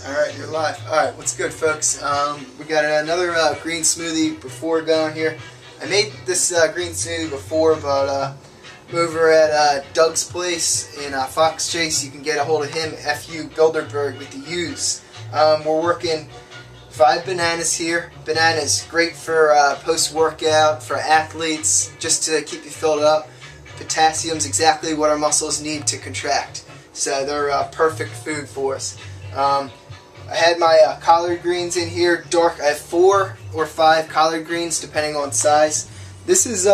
Alright, you're live. Alright, what's good, folks? We got another green smoothie before going here. I made this green smoothie before, but over at Doug's place in Fox Chase, you can get a hold of him, F.U. Bilderberg with the U's. We're working 5 bananas here. Bananas, great for post-workout, for athletes, just to keep you filled up. Potassium's exactly what our muscles need to contract. So they're perfect food for us. I had my collard greens in here, dark. I have 4 or 5 collard greens depending on size. This is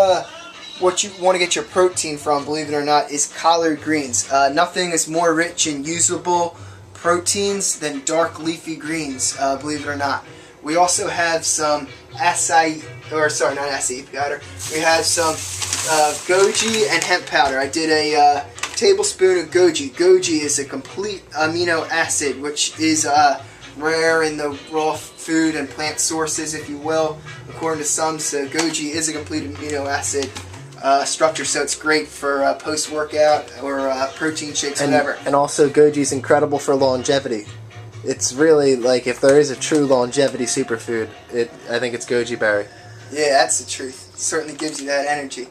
what you want to get your protein from, believe it or not, is collard greens. Nothing is more rich in usable proteins than dark leafy greens, believe it or not. We also have some acai, or sorry, not acai powder. We have some goji and hemp powder. I did a tablespoon of goji. Goji is a complete amino acid, which is rare in the raw food and plant sources, if you will, according to some. So goji is a complete amino acid structure, so it's great for post-workout or protein shakes, whatever. And also goji is incredible for longevity. It's really, like, if there is a true longevity superfood, I think it's goji berry. Yeah, that's the truth. It certainly gives you that energy.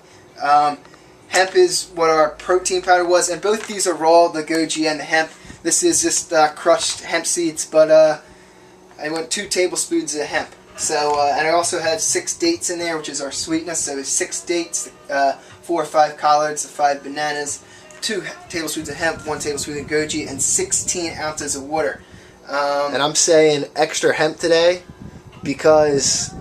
Hemp is what our protein powder was, and both these are raw, the goji and the hemp. This is just crushed hemp seeds, but I went 2 tablespoons of hemp. So, and I also have 6 dates in there, which is our sweetness. So there's 6 dates, 4 or 5 collards, 5 bananas, 2 tablespoons of hemp, 1 tablespoon of goji, and 16 ounces of water. And I'm saying extra hemp today because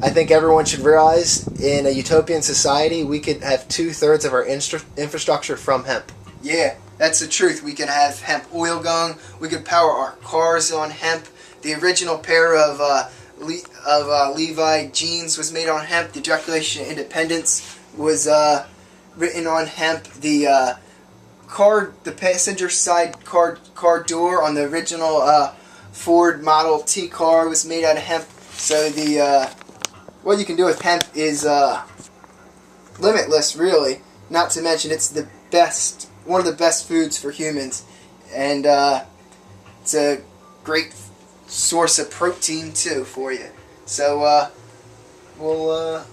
I think everyone should realize in a utopian society we could have 2/3 of our infrastructure from hemp. Yeah, that's the truth. We can have hemp oil going. We could power our cars on hemp. The original pair of Levi jeans was made on hemp. The Declaration of Independence was written on hemp. The passenger side car door on the original Ford Model T car was made out of hemp. So what you can do with hemp is limitless, really. Not to mention, it's the best, one of the best foods for humans, and it's a great source of protein too for you. So we'll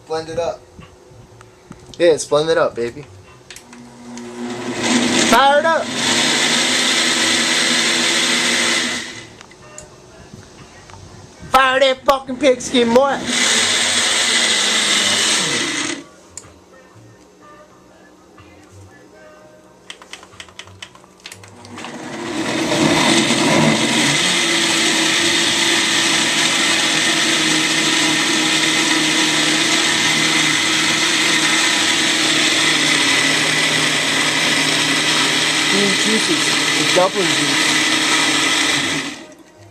blend it up. Yeah, it's blend it up, baby. Fire it up! Fire that fucking pigskin, boy! Juices, the dumpling juice.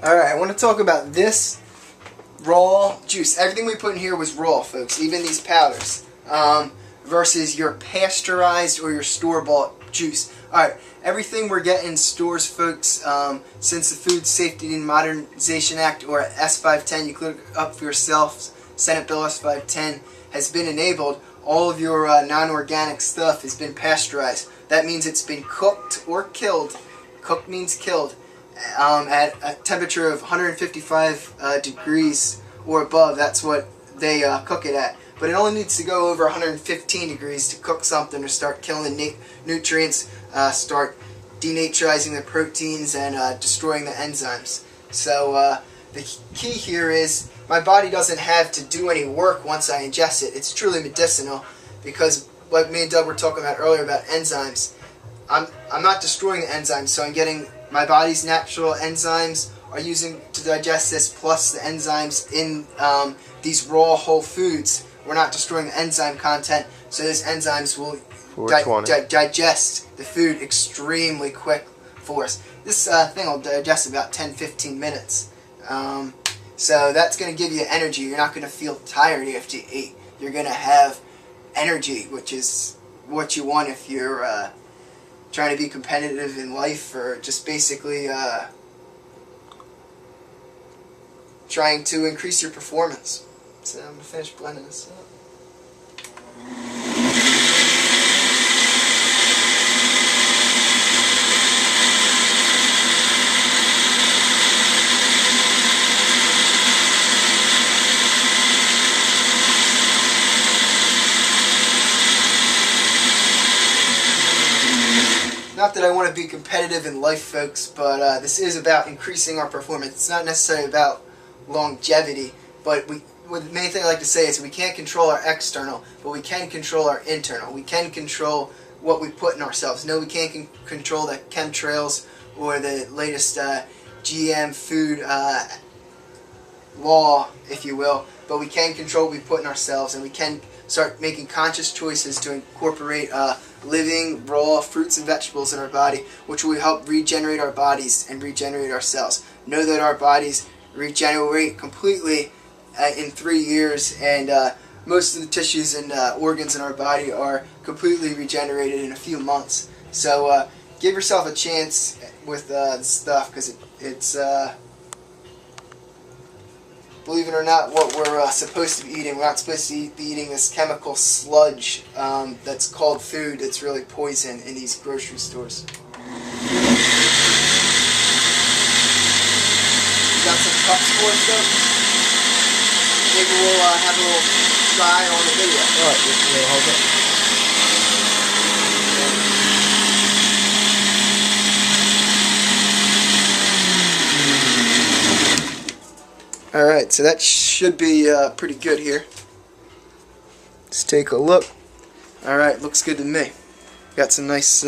Alright, I want to talk about this raw juice. Everything we put in here was raw, folks, even these powders, versus your pasteurized or your store-bought juice. Alright, everything we're getting in stores, folks, since the Food Safety and Modernization Act, or S510, you click up for yourself, Senate Bill S510, has been enabled. All of your non-organic stuff has been pasteurized. That means it's been cooked or killed. Cooked means killed at a temperature of 155 degrees or above. That's what they cook it at. But it only needs to go over 115 degrees to cook something or start killing the nutrients, start denaturizing the proteins, and destroying the enzymes. So the key here is my body doesn't have to do any work once I ingest it. It's truly medicinal because, like me and Doug were talking about earlier about enzymes, I'm not destroying the enzymes, so I'm getting my body's natural enzymes are using to digest this, plus the enzymes in these raw whole foods. We're not destroying the enzyme content, so those enzymes will digest the food extremely quick for us. This thing will digest about 10-15 minutes. So that's going to give you energy. You're not going to feel tired after you eat. You're going to have energy, which is what you want if you're trying to be competitive in life, or just basically trying to increase your performance. So I'm going to finish blending this up. not that I want to be competitive in life, folks, but this is about increasing our performance. It's not necessarily about longevity, but the main thing I like to say is we can't control our external, but we can control our internal. We can control what we put in ourselves. No, we can't control the chemtrails or the latest GM food law, if you will, but we can control what we put in ourselves, and we can start making conscious choices to incorporate living, raw fruits and vegetables in our body, which will help regenerate our bodies and regenerate our cells. Know that our bodies regenerate completely in 3 years, and most of the tissues and organs in our body are completely regenerated in a few months. So give yourself a chance with this stuff, because it's believe it or not, what we're supposed to be eating. We're not supposed to be eating this chemical sludge that's called food. It's really poison in these grocery stores. Got some cups for us, though? Maybe we'll have a little try on the video. Alright, hold it. Alright, so that should be pretty good here. Let's take a look. Alright, looks good to me. Got some nice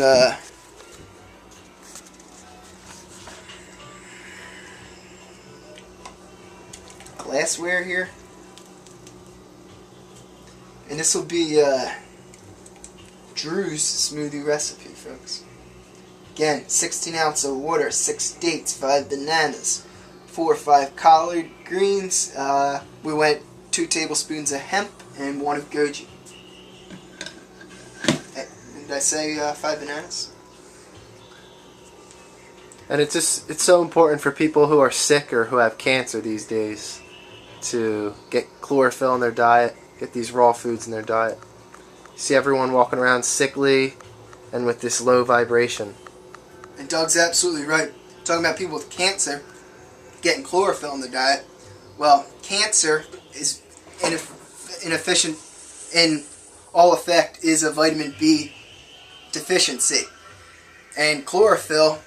glassware here. And this will be Drew's smoothie recipe, folks. Again, 16 ounces of water, 6 dates, 5 bananas, 4 or 5 collard greens. We went 2 tablespoons of hemp and 1 of goji. Did I say 5 bananas? And it's so important for people who are sick or who have cancer these days to get chlorophyll in their diet, get these raw foods in their diet. You see everyone walking around sickly and with this low vibration. And Doug's absolutely right. Talking about people with cancer getting chlorophyll in the diet. Well, cancer is inefficient in all effect is a vitamin B deficiency. And chlorophyll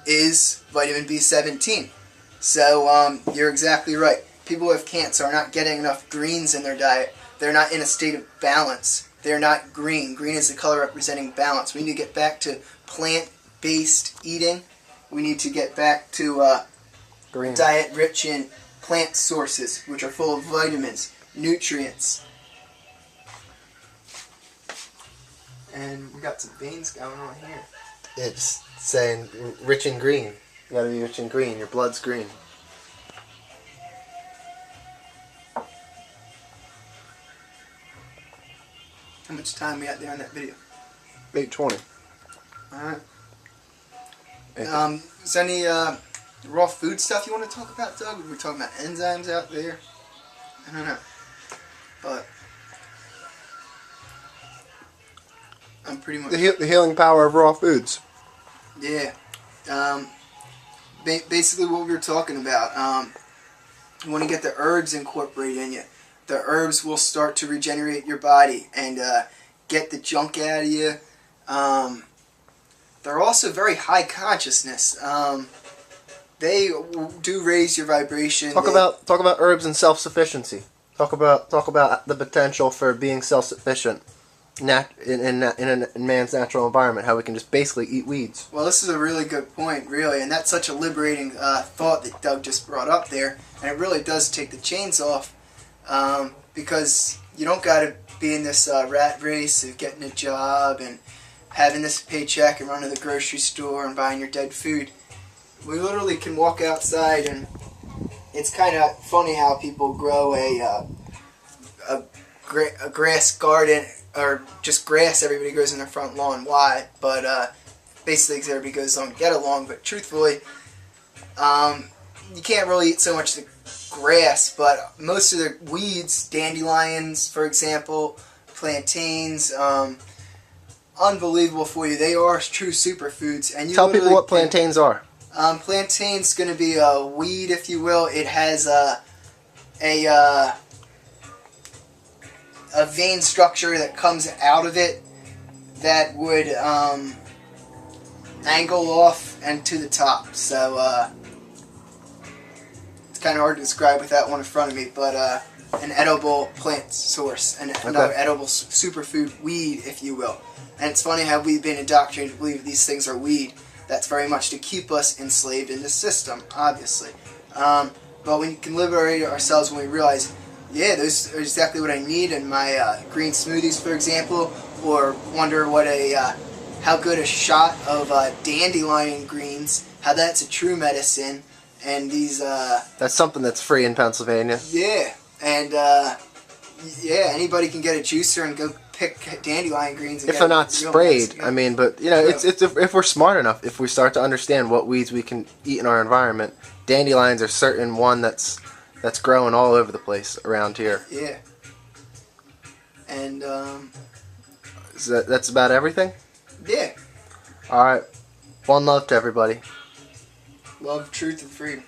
is vitamin B17. So you're exactly right. People who have cancer are not getting enough greens in their diet. They're not in a state of balance. They're not green. Green is the color representing balance. We need to get back to plant-based eating. We need to get back to Green. diet rich in plant sources, which are full of vitamins, nutrients. And we got some veins going on here. It's saying rich in green. You gotta be rich in green. Your blood's green. How much time we got there on that video? 8:20. Alright. Is there any raw food stuff you want to talk about, Doug? We're talking about enzymes out there. I don't know. But I'm pretty much... The healing power of raw foods. Yeah. Basically what we were talking about. You want to get the herbs incorporated in you. The herbs will start to regenerate your body and get the junk out of you. They're also very high consciousness. They do raise your vibration. Talk about herbs and self-sufficiency. Talk about the potential for being self-sufficient in man's natural environment. How we can just basically eat weeds. Well, this is a really good point, really, and that's such a liberating thought that Doug just brought up there, and it really does take the chains off, because you don't got to be in this rat race of getting a job and having this paycheck and running to the grocery store and buying your dead food. We literally can walk outside, and it's kind of funny how people grow a grass garden, or just grass everybody grows in their front lawn. Why? But basically because everybody goes along to get along. But truthfully, you can't really eat so much of the grass, but most of the weeds, dandelions, for example, plantains, unbelievable for you. They are true superfoods. And you tell people what plantains are. Plantain's going to be a weed, if you will. It has a vein structure that comes out of it that would angle off and to the top. So it's kind of hard to describe with that one in front of me, but an edible plant source, and another edible superfood weed, if you will. And it's funny how we've been indoctrinated to believe these things are weed. That's very much to keep us enslaved in the system, obviously. But when you can liberate ourselves when we realize, yeah, those are exactly what I need in my green smoothies, for example, or wonder what how good a shot of dandelion greens, how that's a true medicine, and these... that's something that's free in Pennsylvania. Yeah, and yeah, anybody can get a juicer and go pick dandelion greens. And if they're not sprayed, I mean, but you know, it's if we're smart enough, if we start to understand what weeds we can eat in our environment, dandelions are certain one that's growing all over the place around here. Yeah. And that's about everything. Yeah. All right. One love to everybody. Love, truth, and freedom.